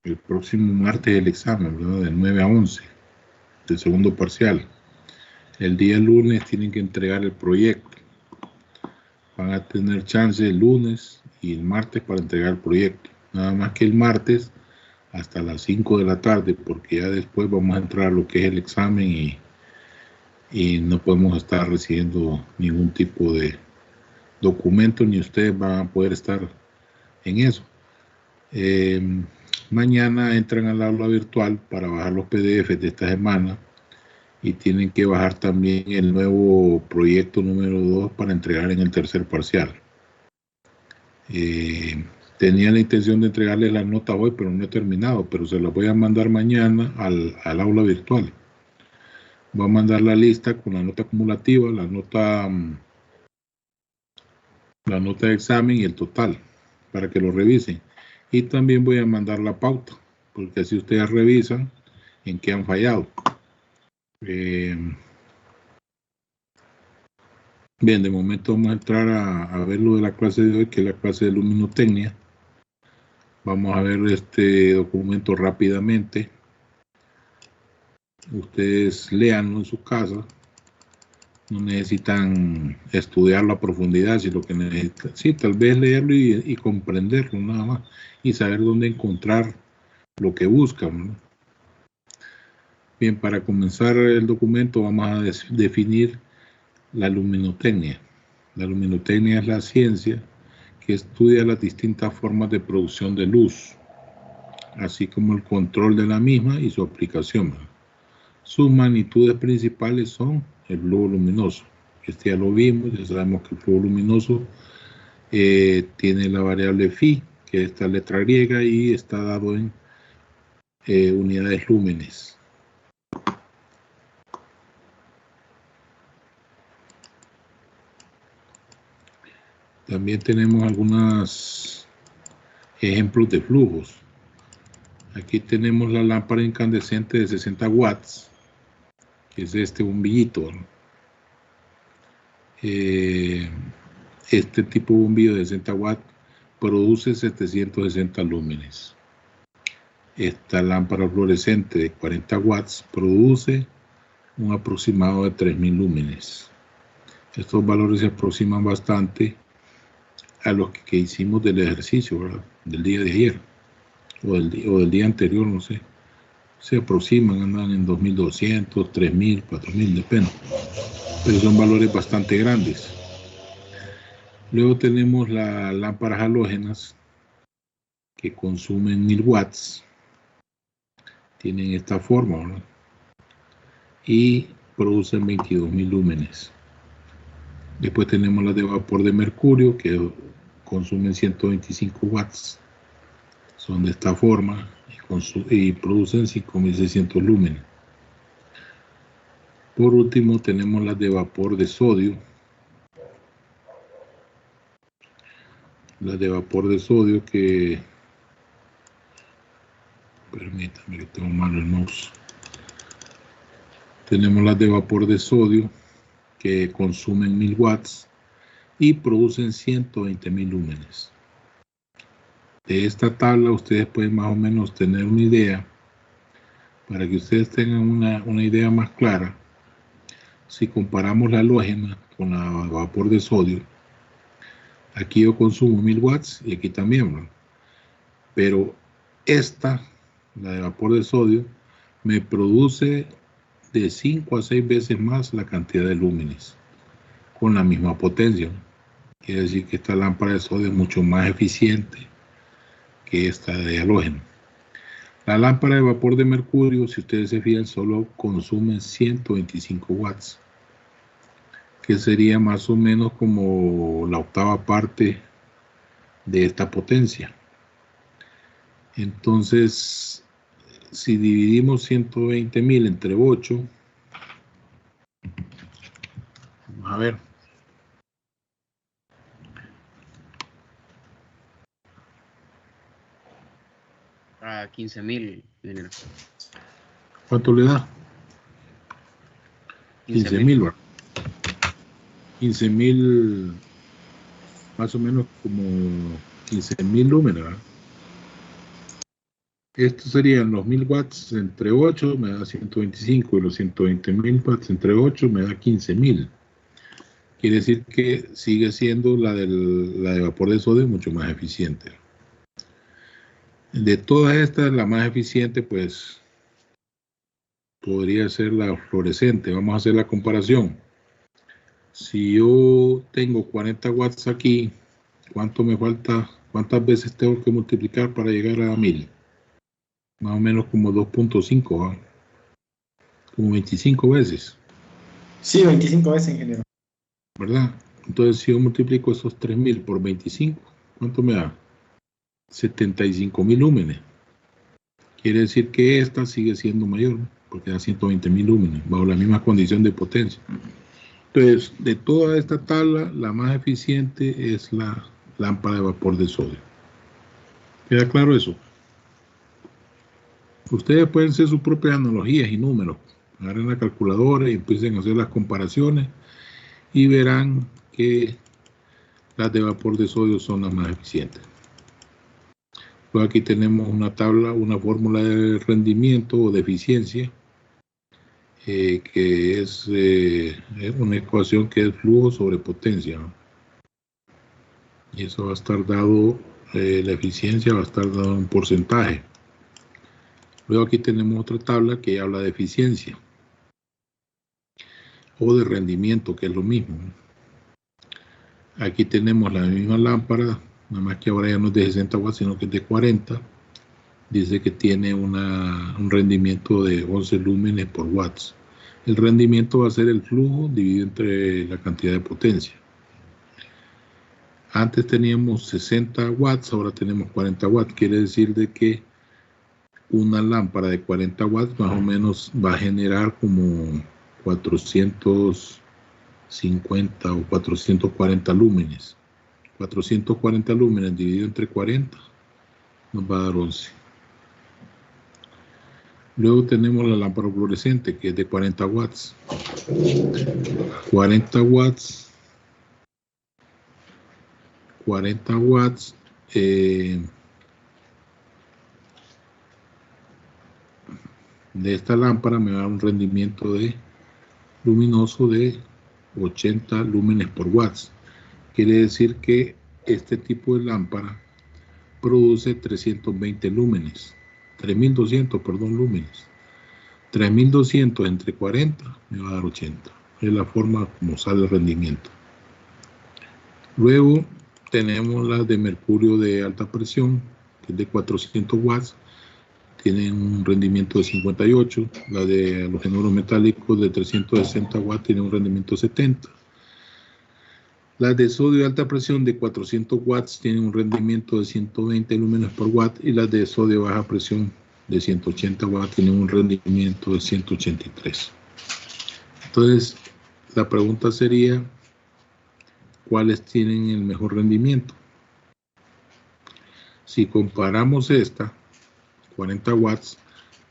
el próximo martes el examen, ¿verdad? De 9 a 11, del segundo parcial. El día lunes tienen que entregar el proyecto. Van a tener chance el lunes y el martes para entregar el proyecto. Nada más que el martes hasta las 5 de la tarde, porque ya después vamos a entrar a lo que es el examen y no podemos estar recibiendo ningún tipo de documento, ni ustedes van a poder estar en eso. Mañana entran al aula virtual para bajar los PDFs de esta semana y tienen que bajar también el nuevo proyecto número 2 para entregar en el tercer parcial. Tenía la intención de entregarles las notas hoy, pero no he terminado, pero se las voy a mandar mañana al aula virtual. Voy a mandar la lista con la nota acumulativa, la nota de examen y el total, para que lo revisen. Y también voy a mandar la pauta, porque así ustedes revisan en qué han fallado. Bien, de momento vamos a entrar a ver lo de la clase de hoy, que es la clase de luminotecnia. Vamos a ver este documento rápidamente. Ustedes leanlo en su casa. No necesitan estudiarlo a profundidad, sino que necesitan, sí, tal vez leerlo y comprenderlo nada más, y saber dónde encontrar lo que buscan, ¿no? Bien, para comenzar el documento vamos a definir la luminotecnia. La luminotecnia es la ciencia que estudia las distintas formas de producción de luz, así como el control de la misma y su aplicación. Sus magnitudes principales son el flujo luminoso. Este ya lo vimos, ya sabemos que el flujo luminoso tiene la variable phi, que es esta letra griega, y está dado en unidades lúmenes. También tenemos algunos ejemplos de flujos. Aquí tenemos la lámpara incandescente de 60 watts, que es este bombillito, ¿no? Este tipo de bombillo de 60 watts produce 760 lúmenes. Esta lámpara fluorescente de 40 watts produce un aproximado de 3000 lúmenes. Estos valores se aproximan bastante a los que hicimos del ejercicio, ¿verdad? Del día de ayer o del día anterior, no sé. Se aproximan, andan en 2200, 3000, 4000, depende. Pero son valores bastante grandes. Luego tenemos las lámparas halógenas que consumen 1000 watts. Tienen esta forma, ¿verdad? Y producen 22.000 lúmenes. Después tenemos las de vapor de mercurio que consumen 125 watts. Son de esta forma y producen 5.600 lúmenes. Por último tenemos las de vapor de sodio. Las de vapor de sodio que... Permítame que tengo malo el mouse. Tenemos las de vapor de sodio que consumen 1000 watts y producen 120.000 lúmenes. De esta tabla ustedes pueden más o menos tener una idea, para que ustedes tengan una idea más clara. Si comparamos la halógena con la vapor de sodio, aquí yo consumo 1000 watts y aquí también, ¿no? Pero esta, la de vapor de sodio, me produce de 5 a 6 veces más la cantidad de lúmenes con la misma potencia, ¿no? Quiere decir que esta lámpara de sodio es mucho más eficiente que esta de halógeno. La lámpara de vapor de mercurio, si ustedes se fijan, solo consume 125 watts, que sería más o menos como la octava parte de esta potencia. Entonces, si dividimos 120.000 entre 8, vamos a ver. A 15.000. ¿Cuánto le da? 15.000, ¿verdad? 15.000, más o menos como 15.000 lúmenes, ¿verdad? Estos serían los 1000 watts entre 8 me da 125 y los 120.000 watts entre 8 me da 15.000. Quiere decir que sigue siendo la de vapor de sodio mucho más eficiente. De todas estas, la más eficiente pues podría ser la fluorescente. Vamos a hacer la comparación. Si yo tengo 40 watts aquí, ¿cuánto me falta? ¿Cuántas veces tengo que multiplicar para llegar a 1000? Más o menos como 2.5, ¿eh? Como 25 veces. Sí, 25 veces, ingeniero. ¿Verdad? Entonces, si yo multiplico esos 3000 por 25, ¿cuánto me da? 75.000 lúmenes. Quiere decir que esta sigue siendo mayor, ¿no? Porque da 120.000 lúmenes, bajo la misma condición de potencia. Entonces, de toda esta tabla, la más eficiente es la lámpara de vapor de sodio. ¿Queda claro eso? Ustedes pueden hacer sus propias analogías y números. Agarren la calculadora y empiecen a hacer las comparaciones y verán que las de vapor de sodio son las más eficientes. Luego aquí tenemos una tabla, una fórmula de rendimiento o de eficiencia, que es una ecuación que es flujo sobre potencia, ¿no? Y eso va a estar dado, la eficiencia va a estar dado en un porcentaje. Luego aquí tenemos otra tabla que habla de eficiencia o de rendimiento, que es lo mismo. Aquí tenemos la misma lámpara, nada más que ahora ya no es de 60 watts, sino que es de 40. Dice que tiene un rendimiento de 11 lúmenes por watts. El rendimiento va a ser el flujo dividido entre la cantidad de potencia. Antes teníamos 60 watts, ahora tenemos 40 watts. Quiere decir de que una lámpara de 40 watts más o menos va a generar como 450 o 440 lúmenes. 440 lúmenes dividido entre 40 nos va a dar 11. Luego tenemos la lámpara fluorescente, que es de 40 watts. 40 watts. 40 watts. De esta lámpara me va a dar un rendimiento luminoso de 80 lúmenes por watts. Quiere decir que este tipo de lámpara produce 320 lúmenes. 3200, perdón, lúmenes. 3200 entre 40 me va a dar 80. Es la forma como sale el rendimiento. Luego tenemos las de mercurio de alta presión, que es de 400 watts. Tienen un rendimiento de 58. La de halogenoros metálicos de 360 watts tiene un rendimiento de 70. Las de sodio de alta presión de 400 watts tienen un rendimiento de 120 lúmenes por watt, y las de sodio de baja presión de 180 watts tienen un rendimiento de 183. Entonces, la pregunta sería, ¿cuáles tienen el mejor rendimiento? Si comparamos esta, 40 watts,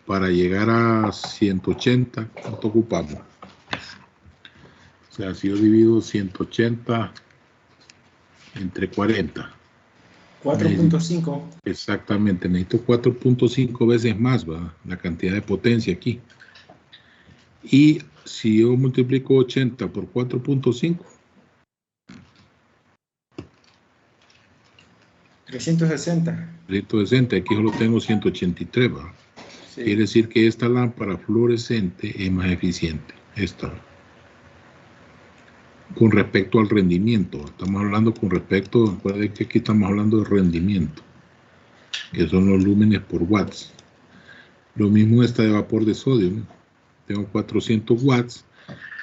para llegar a 180, ¿cuánto ocupamos? O sea, si yo divido 180 entre 40. 4.5. Exactamente, necesito 4.5 veces más, ¿verdad? La cantidad de potencia aquí. Y si yo multiplico 80 por 4.5. 360. 360, aquí solo tengo 183, ¿verdad? Sí. Quiere decir que esta lámpara fluorescente es más eficiente. Esta. Con respecto al rendimiento, estamos hablando con respecto, recuerden que aquí estamos hablando de rendimiento, que son los lúmenes por watts. Lo mismo esta de vapor de sodio, ¿no? Tengo 400 watts.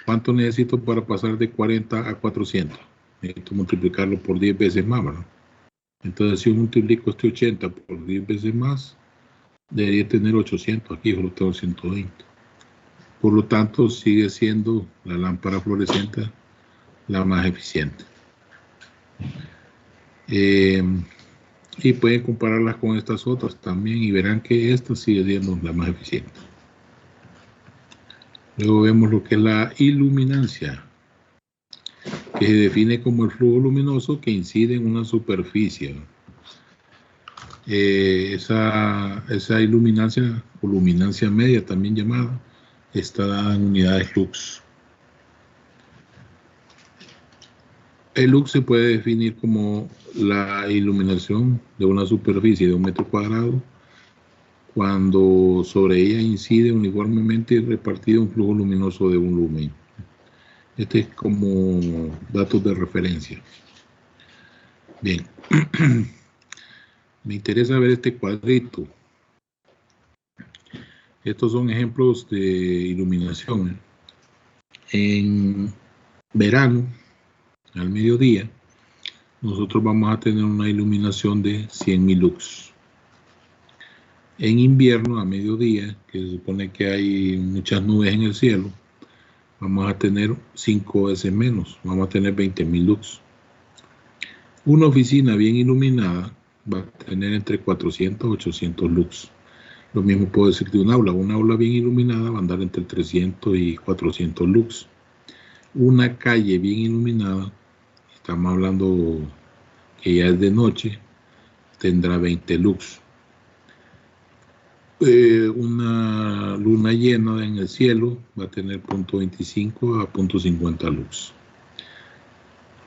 ¿Cuánto necesito para pasar de 40 a 400? Necesito multiplicarlo por 10 veces más, ¿no? Entonces, si yo multiplico este 80 por 10 veces más, debería tener 800. Aquí solo tengo 120. Por lo tanto, sigue siendo la lámpara fluorescente la más eficiente. Y pueden compararlas con estas otras también y verán que esta sigue siendo la más eficiente. Luego vemos lo que es la iluminancia, que se define como el flujo luminoso que incide en una superficie. Esa iluminancia o luminancia media, también llamada, está dada en unidades lux. El lux se puede definir como la iluminación de una superficie de 1 metro cuadrado cuando sobre ella incide uniformemente repartido un flujo luminoso de 1 lumen. Este es como datos de referencia. Bien, me interesa ver este cuadrito. Estos son ejemplos de iluminación. En verano, al mediodía, nosotros vamos a tener una iluminación de 100.000 lux. En invierno, a mediodía, que se supone que hay muchas nubes en el cielo, vamos a tener 5 veces menos, vamos a tener 20.000 lux. Una oficina bien iluminada va a tener entre 400 y 800 lux. Lo mismo puedo decir de un aula bien iluminada va a andar entre 300 y 400 lux. Una calle bien iluminada, estamos hablando que ya es de noche, tendrá 20 lux. Una luna llena en el cielo va a tener 0.25 a 0.50 lux.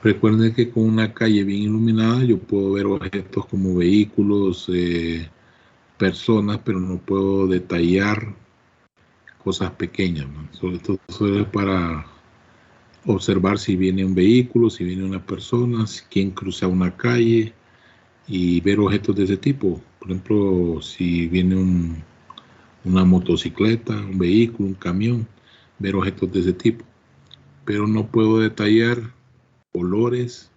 Recuerden que con una calle bien iluminada yo puedo ver objetos como vehículos, personas, pero no puedo detallar cosas pequeñas, ¿no? Sobre todo es para observar si viene un vehículo, si viene una persona, quién cruza una calle y ver objetos de ese tipo. Por ejemplo, si viene una motocicleta, un vehículo, un camión, ver objetos de ese tipo. Pero no puedo detallar colores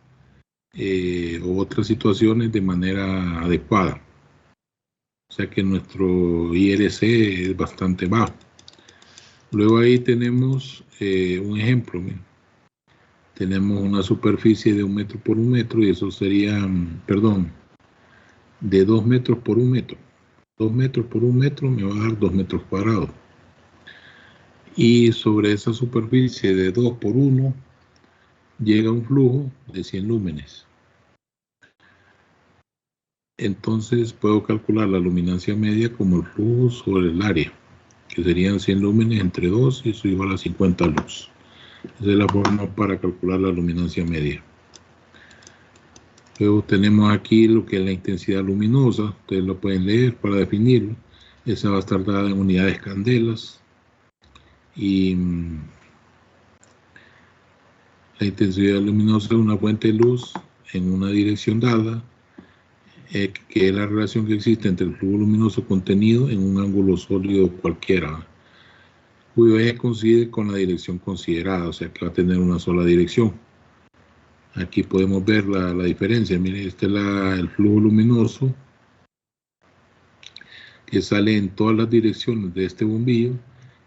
o otras situaciones de manera adecuada. O sea que nuestro IRC es bastante bajo. Luego ahí tenemos un ejemplo. Mira. Tenemos una superficie de 1 metro por 1 metro y eso sería, de 2 metros por 1 metro. 2 metros por 1 metro me va a dar 2 metros cuadrados. Y sobre esa superficie de 2 por 1 llega un flujo de 100 lúmenes. Entonces puedo calcular la luminancia media como el flujo sobre el área, que serían 100 lúmenes entre 2 y eso igual a 50 lux. Esa es la forma para calcular la luminancia media. Luego tenemos aquí lo que es la intensidad luminosa, ustedes lo pueden leer para definirlo. Esa va a estar dada en unidades candelas y la intensidad luminosa es una fuente de luz en una dirección dada, que es la relación que existe entre el flujo luminoso contenido en un ángulo sólido cualquiera, cuyo eje coincide con la dirección considerada, o sea que va a tener una sola dirección. Aquí podemos ver la diferencia. Miren, este es el flujo luminoso que sale en todas las direcciones de este bombillo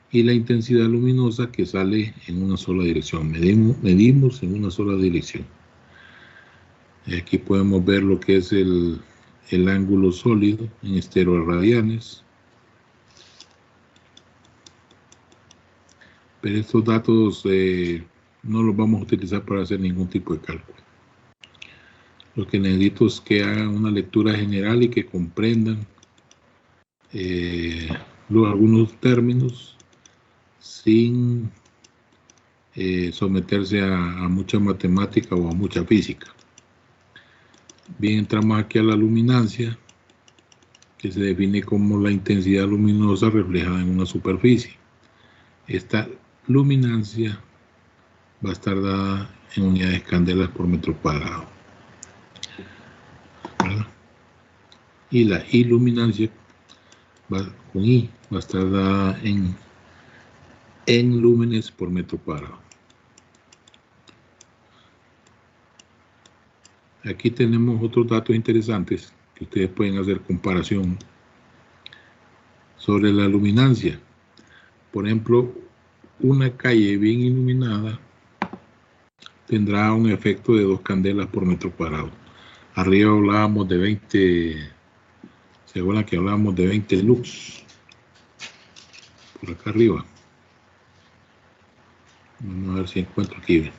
y la intensidad luminosa que sale en una sola dirección. Medimos en una sola dirección. Y aquí podemos ver lo que es el ángulo sólido en estereoradianes. Pero estos datos no los vamos a utilizar para hacer ningún tipo de cálculo. Lo que necesito es que hagan una lectura general y que comprendan algunos términos sin someterse a mucha matemática o a mucha física. Bien, entramos aquí a la luminancia, que se define como la intensidad luminosa reflejada en una superficie. Esta luminancia va a estar dada en unidades candelas por metro cuadrado, ¿verdad? Y la iluminancia con I va a estar dada en lúmenes por metro cuadrado. Aquí tenemos otros datos interesantes que ustedes pueden hacer comparación sobre la luminancia. Por ejemplo, una calle bien iluminada tendrá un efecto de 2 candelas por metro cuadrado. Arriba hablábamos de 20, se acuerdan que hablábamos de 20 lux. Por acá arriba. Vamos a ver si encuentro aquí.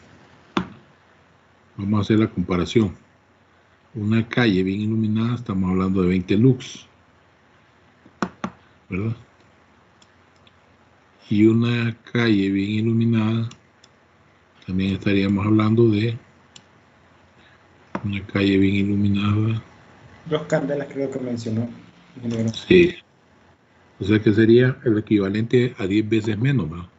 Vamos a hacer la comparación. Una calle bien iluminada, estamos hablando de 20 lux, ¿verdad? Y una calle bien iluminada, también estaríamos hablando de una calle bien iluminada. 2 candelas creo que mencionó, ingeniero. Sí, o sea que sería el equivalente a 10 veces menos, ¿verdad?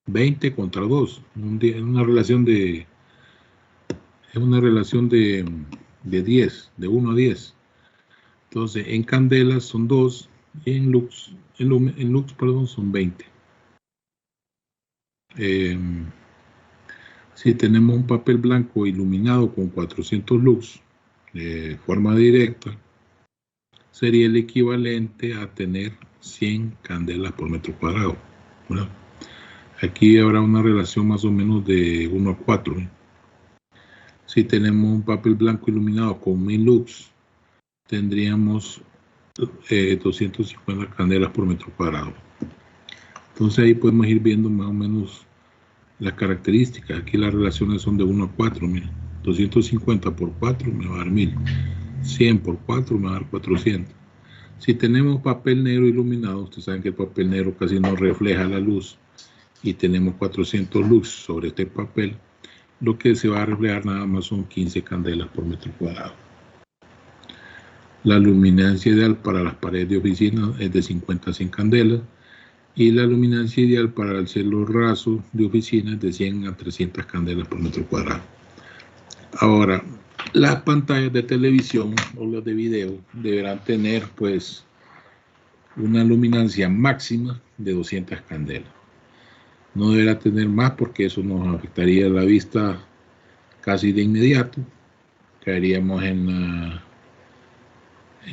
20 contra 2, es una relación de 10, de 1 a 10. Entonces, en candelas son 2 y en lux, perdón, son 20. Si tenemos un papel blanco iluminado con 400 lux de forma directa, sería el equivalente a tener 100 candelas por metro cuadrado, ¿verdad? Aquí habrá una relación más o menos de 1 a 4. Si tenemos un papel blanco iluminado con 1000 lux, tendríamos 250 candelas por metro cuadrado. Entonces ahí podemos ir viendo más o menos las características. Aquí las relaciones son de 1 a 4. Miren, 250 por 4 me va a dar 1000. 100 por 4 me va a dar 400. Si tenemos papel negro iluminado, ustedes saben que el papel negro casi no refleja la luz, y tenemos 400 lux sobre este papel, lo que se va a reflejar nada más son 15 candelas por metro cuadrado. La luminancia ideal para las paredes de oficina es de 50 a 100 candelas, y la luminancia ideal para el cielo raso de oficina es de 100 a 300 candelas por metro cuadrado. Ahora, las pantallas de televisión o las de video deberán tener pues una luminancia máxima de 200 candelas. No deberá tener más porque eso nos afectaría la vista casi de inmediato. Caeríamos en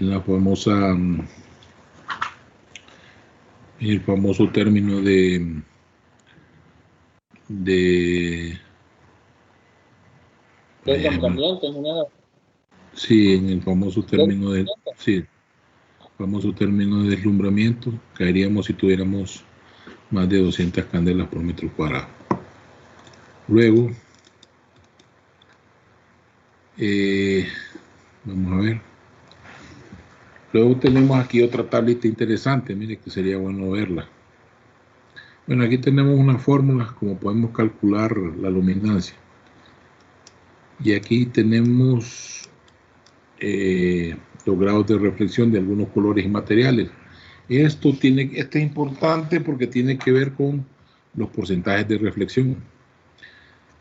la famosa, en el famoso término de deslumbramiento, ingeniero. Sí, en el famoso término de, sí, famoso término de deslumbramiento, caeríamos si tuviéramos más de 200 candelas por metro cuadrado. Luego, vamos a ver. Luego tenemos aquí otra tablita interesante, mire que sería bueno verla. Bueno, aquí tenemos unas fórmulas como podemos calcular la luminancia. Y aquí tenemos los grados de reflexión de algunos colores y materiales. Esto es importante porque tiene que ver con los porcentajes de reflexión.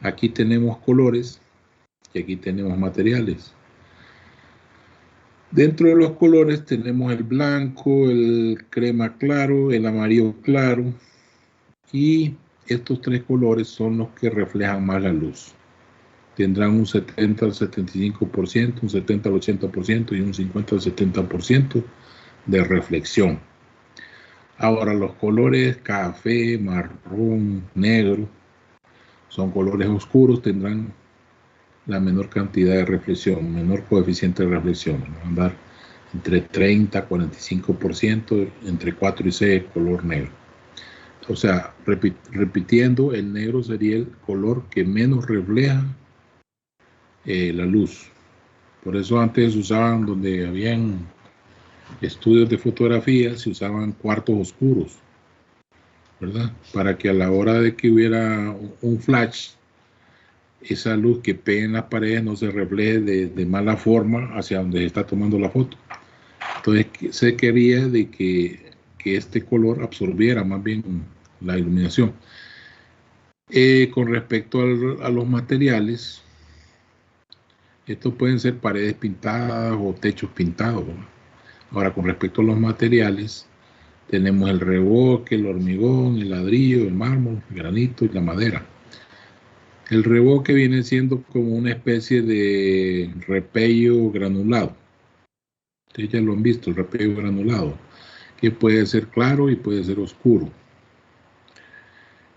Aquí tenemos colores y aquí tenemos materiales. Dentro de los colores tenemos el blanco, el crema claro, el amarillo claro, y estos tres colores son los que reflejan más la luz. Tendrán un 70 al 75%, un 70 al 80% y un 50 al 70% de reflexión. Ahora, los colores café, marrón, negro, son colores oscuros, tendrán la menor cantidad de reflexión, menor coeficiente de reflexión. Van a andar entre 30 a 45%, entre 4 y 6 color negro. O sea, repitiendo, el negro sería el color que menos refleja la luz. Por eso antes se usaban, donde habían estudios de fotografía, se usaban cuartos oscuros, ¿verdad? Para que a la hora de que hubiera un flash, esa luz que pega en las paredes no se refleje de mala forma hacia donde se está tomando la foto. Entonces se quería de que este color absorbiera más bien la iluminación. Con respecto a los materiales, estos pueden ser paredes pintadas o techos pintados, ¿no? Ahora, con respecto a los materiales, tenemos el revoque, el hormigón, el ladrillo, el mármol, el granito y la madera. El revoque viene siendo como una especie de repello granulado. Ustedes ya lo han visto, el repello granulado, que puede ser claro y puede ser oscuro.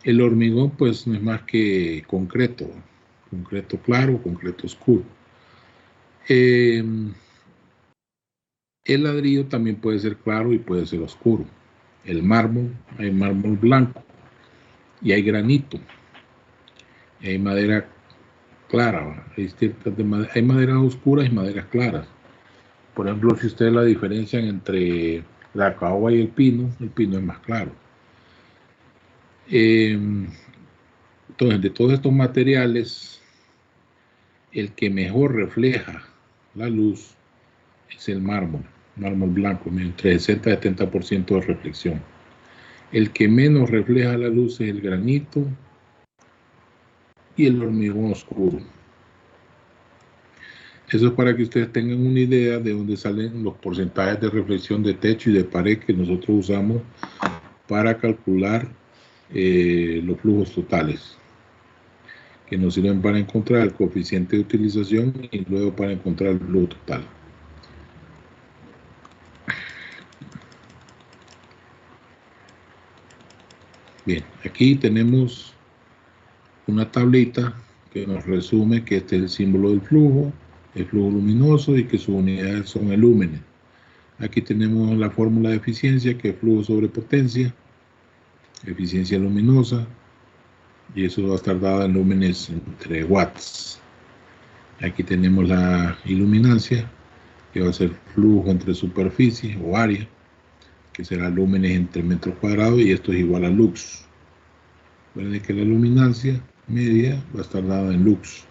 El hormigón pues no es más que concreto claro, concreto oscuro. El ladrillo también puede ser claro y puede ser oscuro. El mármol, hay mármol blanco y hay granito. Y hay madera clara, ¿va? Hay maderas oscuras y maderas claras. Por ejemplo, si ustedes la diferencian entre la caoba y el pino es más claro. Entonces, de todos estos materiales, el que mejor refleja la luz es el mármol blanco, entre 60 y 70% de reflexión. El que menos refleja la luz es el granito y el hormigón oscuro. Eso es para que ustedes tengan una idea de dónde salen los porcentajes de reflexión de techo y de pared que nosotros usamos para calcular los flujos totales, que nos sirven para encontrar el coeficiente de utilización y luego para encontrar el flujo total. Bien, aquí tenemos una tablita que nos resume que este es el símbolo del flujo, el flujo luminoso, y que sus unidades son el lúmenes. Aquí tenemos la fórmula de eficiencia, que es flujo sobre potencia, eficiencia luminosa, y eso va a estar dado en lúmenes entre watts. Aquí tenemos la iluminancia, que va a ser flujo entre superficie o área, que será lúmenes entre metros cuadrados, y esto es igual a lux. Recuerden que la luminancia media va a estar dada en lux.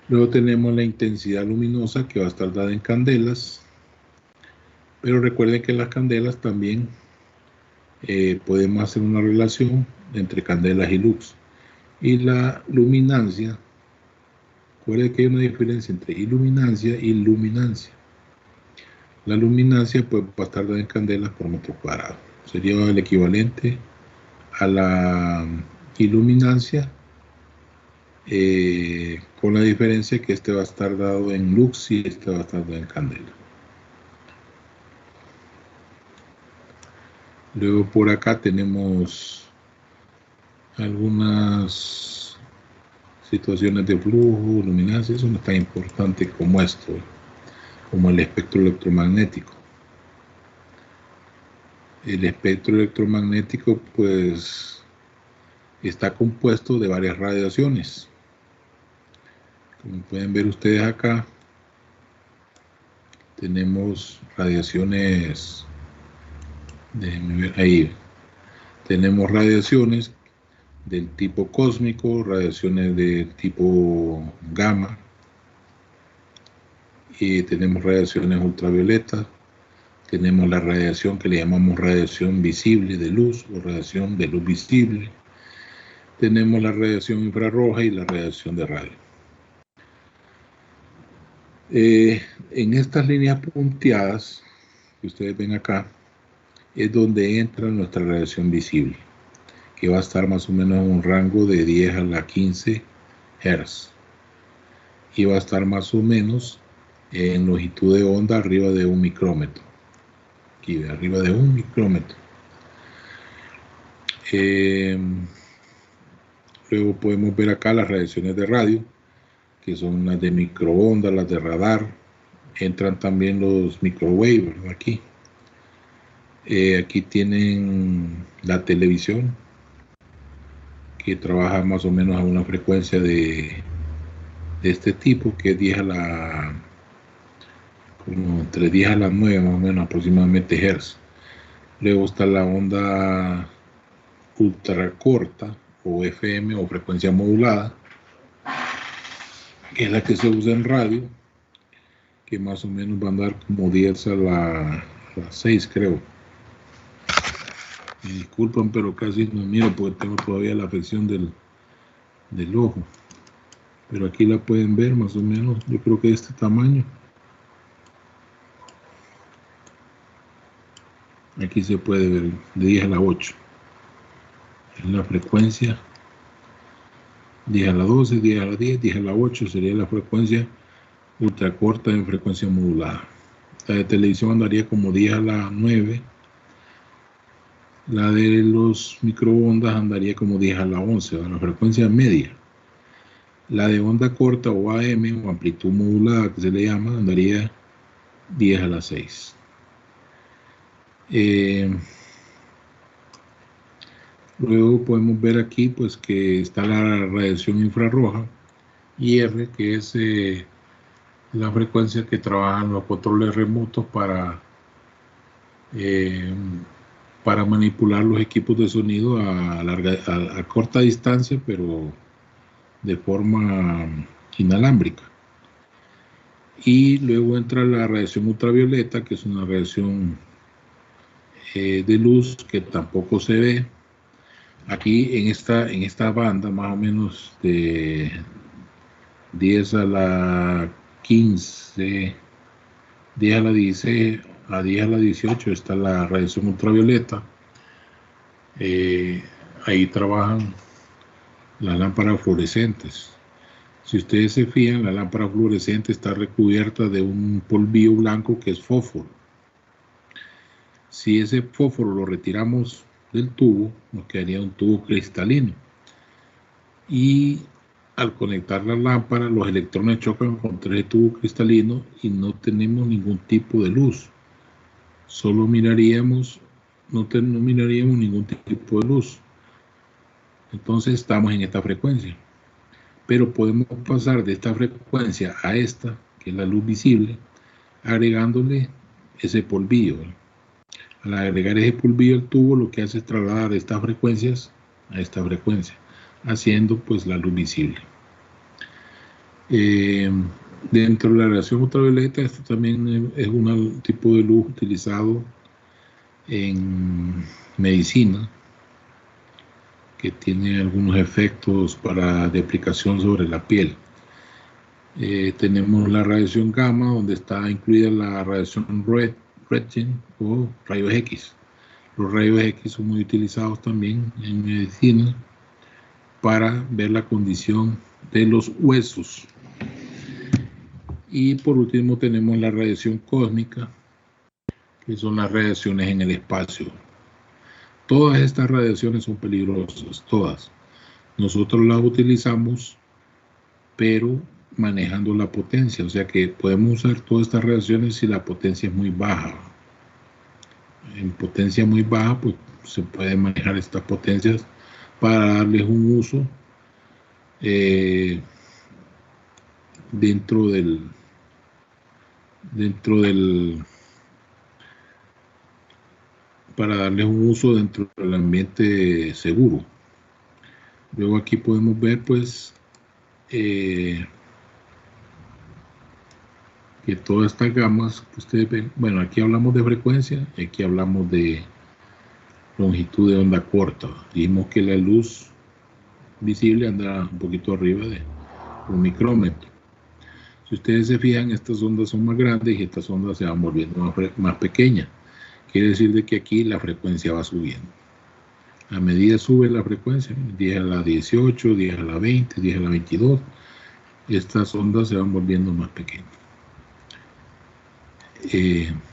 Luego tenemos la intensidad luminosa, que va a estar dada en candelas, pero recuerden que las candelas también podemos hacer una relación entre candelas y lux. Y la luminancia, recuerden que hay una diferencia entre iluminancia y luminancia. La luminancia pues va a estar dada en candelas por metro cuadrado. Sería el equivalente a la iluminancia, con la diferencia que este va a estar dado en lux y este va a estar dado en candela. Luego por acá tenemos algunas situaciones de flujo, luminancia. Eso no es tan importante como esto, como el espectro electromagnético. El espectro electromagnético pues está compuesto de varias radiaciones. Como pueden ver ustedes acá, tenemos radiaciones, déjenme ver ahí, tenemos radiaciones del tipo cósmico, radiaciones de tipo gamma, y tenemos radiaciones ultravioletas, tenemos la radiación que le llamamos radiación visible de luz o radiación de luz visible, tenemos la radiación infrarroja y la radiación de radio. En estas líneas punteadas que ustedes ven acá es donde entra nuestra radiación visible, que va a estar más o menos en un rango de 10 a la 15 Hz, y va a estar más o menos en longitud de onda arriba de 1 micrómetro, aquí arriba de 1 micrómetro. Luego podemos ver acá las radiaciones de radio, que son las de microondas, las de radar. Entran también los microwave, ¿verdad? Aquí. Aquí tienen la televisión, que trabaja más o menos a una frecuencia de este tipo, que es 10 a la, como entre 10 a las 9 más o menos aproximadamente Hz. Luego está la onda ultra corta, o FM, o frecuencia modulada, que es la que se usa en radio, que más o menos va a andar como 10 a las 6, creo. Me disculpan, pero casi no miro porque tengo todavía la afección del ojo. Pero aquí la pueden ver más o menos, yo creo que de este tamaño. Aquí se puede ver de 10 a la 8. Es la frecuencia. 10 a la 12, 10 a la 10, 10 a la 8 sería la frecuencia ultracorta en frecuencia modulada. La de televisión andaría como 10 a la 9. La de los microondas andaría como 10 a la 11, la frecuencia media. La de onda corta o AM, o amplitud modulada que se le llama, andaría 10 a la 6. Luego podemos ver aquí pues que está la radiación infrarroja, y R, que es la frecuencia que trabajan los controles remotos para manipular los equipos de sonido a corta distancia, pero de forma inalámbrica. Y luego entra la radiación ultravioleta, que es una radiación de luz que tampoco se ve. Aquí en esta banda, más o menos de 10 a la 15, 10 a la 16, a 10 a la 18 está la radiación ultravioleta. Ahí trabajan las lámparas fluorescentes. Si ustedes se fijan, la lámpara fluorescente está recubierta de un polvillo blanco que es fósforo. Si ese fósforo lo retiramos del tubo, nos quedaría un tubo cristalino. Y al conectar la lámpara, los electrones chocan contra el tubo cristalino y no tenemos ningún tipo de luz. Solo miraríamos, no miraríamos ningún tipo de luz. Entonces estamos en esta frecuencia. Pero podemos pasar de esta frecuencia a esta, que es la luz visible, agregándole ese polvillo. Al agregar ese polvillo al tubo, lo que hace es trasladar estas frecuencias a esta frecuencia, haciendo pues la luz visible. Dentro de la radiación ultravioleta, esto también es un tipo de luz utilizado en medicina, que tiene algunos efectos de aplicación sobre la piel. Tenemos la radiación gamma, donde está incluida la radiación Röntgen o rayos X. Los rayos X son muy utilizados también en medicina para ver la condición de los huesos. Y por último tenemos la radiación cósmica, que son las radiaciones en el espacio. Todas estas radiaciones son peligrosas, todas. Nosotros las utilizamos, pero manejando la potencia. O sea que podemos usar todas estas radiaciones si la potencia es muy baja. En potencia muy baja, pues se pueden manejar estas potencias para darles un uso para darles un uso dentro del ambiente seguro. Luego aquí podemos ver pues que todas estas gamas que ustedes ven, bueno, aquí hablamos de frecuencia y aquí hablamos de longitud de onda corta. Dijimos que la luz visible anda un poquito arriba de un micrómetro. Si ustedes se fijan, estas ondas son más grandes y estas ondas se van volviendo más pequeñas. Quiere decir de que aquí la frecuencia va subiendo. A medida sube la frecuencia, 10 a la 18, 10 a la 20, 10 a la 22, estas ondas se van volviendo más pequeñas.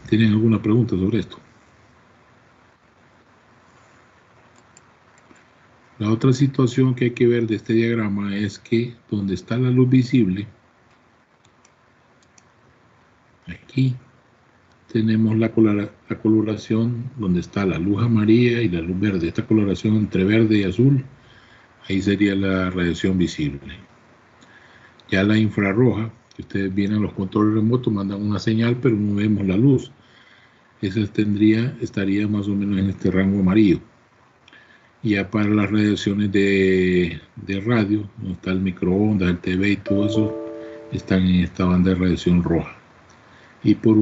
¿Tienen alguna pregunta sobre esto? La otra situación que hay que ver de este diagrama es que donde está la luz visible, aquí tenemos la coloración donde está la luz amarilla y la luz verde. Esta coloración entre verde y azul, ahí sería la radiación visible. Ya la infrarroja, que ustedes vienen a los controles remotos, mandan una señal, pero no vemos la luz. Esa estaría más o menos en este rango amarillo. Ya para las radiaciones de radio, donde está el microondas, el TV y todo eso, están en esta banda de radiación roja. Y por